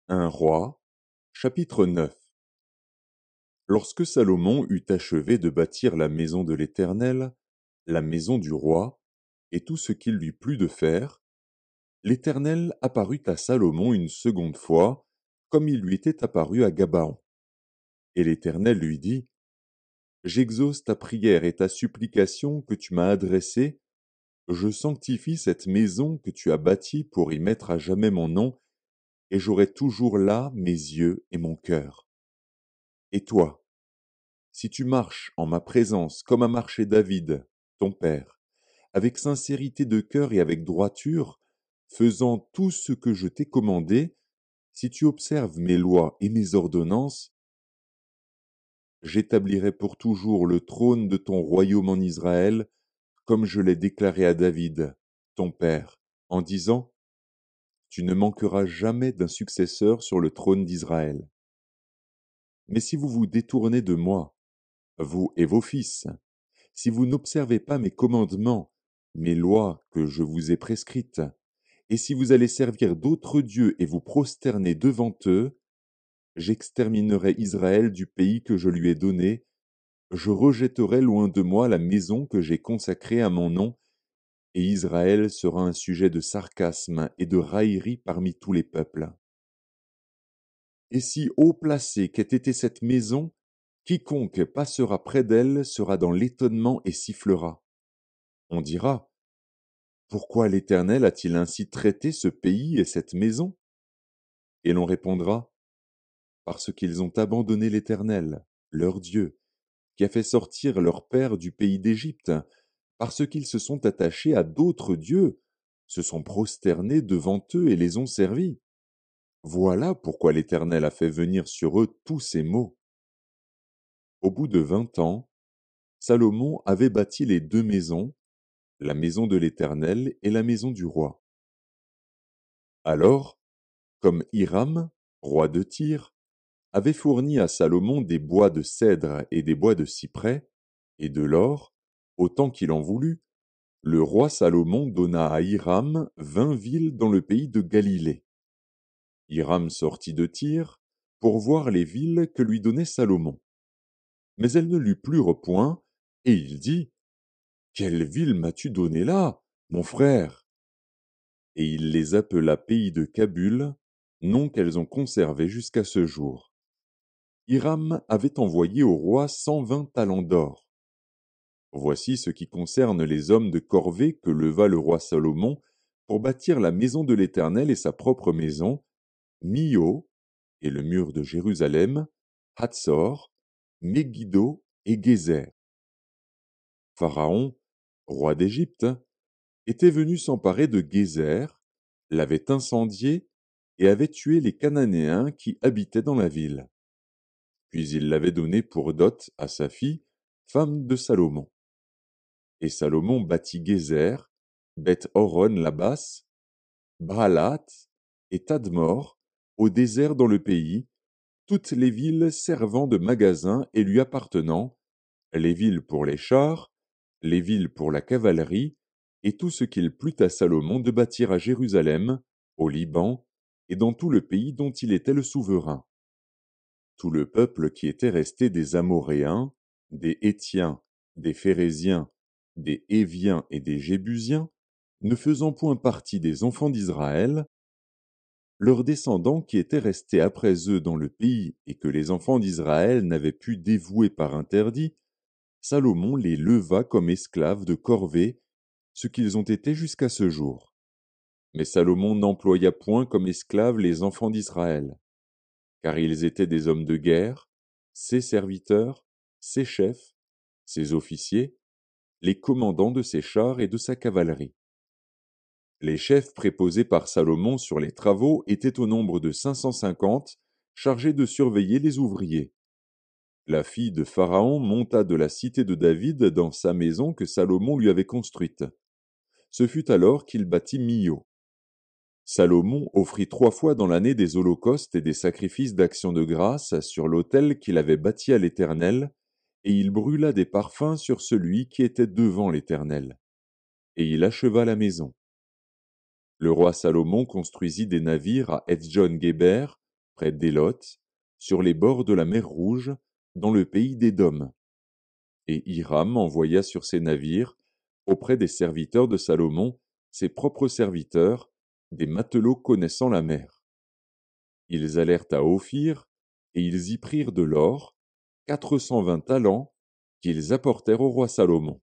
Un roi, chapitre 9. Lorsque Salomon eut achevé de bâtir la maison de l'Éternel, la maison du roi, et tout ce qu'il lui plut de faire, l'Éternel apparut à Salomon une seconde fois, comme il lui était apparu à Gabaon. Et l'Éternel lui dit, J'exauce ta prière et ta supplication que tu m'as adressée, je sanctifie cette maison que tu as bâtie pour y mettre à jamais mon nom, et j'aurai toujours là mes yeux et mon cœur. Et toi, si tu marches en ma présence comme a marché David, ton père, avec sincérité de cœur et avec droiture, faisant tout ce que je t'ai commandé, si tu observes mes lois et mes ordonnances, j'établirai pour toujours le trône de ton royaume en Israël, comme je l'ai déclaré à David, ton père, en disant, Tu ne manqueras jamais d'un successeur sur le trône d'Israël. Mais si vous vous détournez de moi, vous et vos fils, si vous n'observez pas mes commandements, mes lois que je vous ai prescrites, et si vous allez servir d'autres dieux et vous prosterner devant eux, j'exterminerai Israël du pays que je lui ai donné, je rejetterai loin de moi la maison que j'ai consacrée à mon nom, et Israël sera un sujet de sarcasme et de raillerie parmi tous les peuples. Et si haut placée qu'ait été cette maison, quiconque passera près d'elle sera dans l'étonnement et sifflera. On dira, Pourquoi l'Éternel a-t-il ainsi traité ce pays et cette maison? Et l'on répondra, Parce qu'ils ont abandonné l'Éternel, leur Dieu, qui a fait sortir leur père du pays d'Égypte, parce qu'ils se sont attachés à d'autres dieux, se sont prosternés devant eux et les ont servis. Voilà pourquoi l'Éternel a fait venir sur eux tous ces maux. Au bout de 20 ans, Salomon avait bâti les deux maisons, la maison de l'Éternel et la maison du roi. Alors, comme Hiram, roi de Tyr, avait fourni à Salomon des bois de cèdre et des bois de cyprès, et de l'or, autant qu'il en voulut, le roi Salomon donna à Hiram 20 villes dans le pays de Galilée. Hiram sortit de Tyr pour voir les villes que lui donnait Salomon. Mais elles ne lui plurent point, et il dit, Quelle ville m'as-tu donnée là, mon frère? Et il les appela pays de Kabul, nom qu'elles ont conservé jusqu'à ce jour. Hiram avait envoyé au roi 120 talents d'or. Voici ce qui concerne les hommes de corvée que leva le roi Salomon pour bâtir la maison de l'Éternel et sa propre maison, Mio et le mur de Jérusalem, Hatzor, Megiddo et Gézer. Pharaon, roi d'Égypte, était venu s'emparer de Gézer, l'avait incendié et avait tué les Cananéens qui habitaient dans la ville. Puis il l'avait donnée pour dot à sa fille, femme de Salomon. Et Salomon bâtit Gézer, Beth-Horon la basse, Baalat et Tadmor, au désert dans le pays, toutes les villes servant de magasins et lui appartenant, les villes pour les chars, les villes pour la cavalerie, et tout ce qu'il plut à Salomon de bâtir à Jérusalem, au Liban, et dans tout le pays dont il était le souverain. Tout le peuple qui était resté des Amoréens, des Hétiens, des Phéréziens, des Héviens et des Jébusiens, ne faisant point partie des enfants d'Israël, leurs descendants qui étaient restés après eux dans le pays et que les enfants d'Israël n'avaient pu dévouer par interdit, Salomon les leva comme esclaves de corvée, ce qu'ils ont été jusqu'à ce jour. Mais Salomon n'employa point comme esclaves les enfants d'Israël, car ils étaient des hommes de guerre, ses serviteurs, ses chefs, ses officiers, les commandants de ses chars et de sa cavalerie. Les chefs préposés par Salomon sur les travaux étaient au nombre de 550, chargés de surveiller les ouvriers. La fille de Pharaon monta de la cité de David dans sa maison que Salomon lui avait construite. Ce fut alors qu'il bâtit Mio. Salomon offrit 3 fois dans l'année des holocaustes et des sacrifices d'action de grâce sur l'autel qu'il avait bâti à l'Éternel, et il brûla des parfums sur celui qui était devant l'Éternel. Et il acheva la maison. Le roi Salomon construisit des navires à Etzjon-Guéber, près d'Éloth, sur les bords de la mer Rouge, dans le pays d'Édom. Et Hiram envoya sur ses navires, auprès des serviteurs de Salomon, ses propres serviteurs, des matelots connaissant la mer. Ils allèrent à Ophir, et ils y prirent de l'or, 420 talents, qu'ils apportèrent au roi Salomon.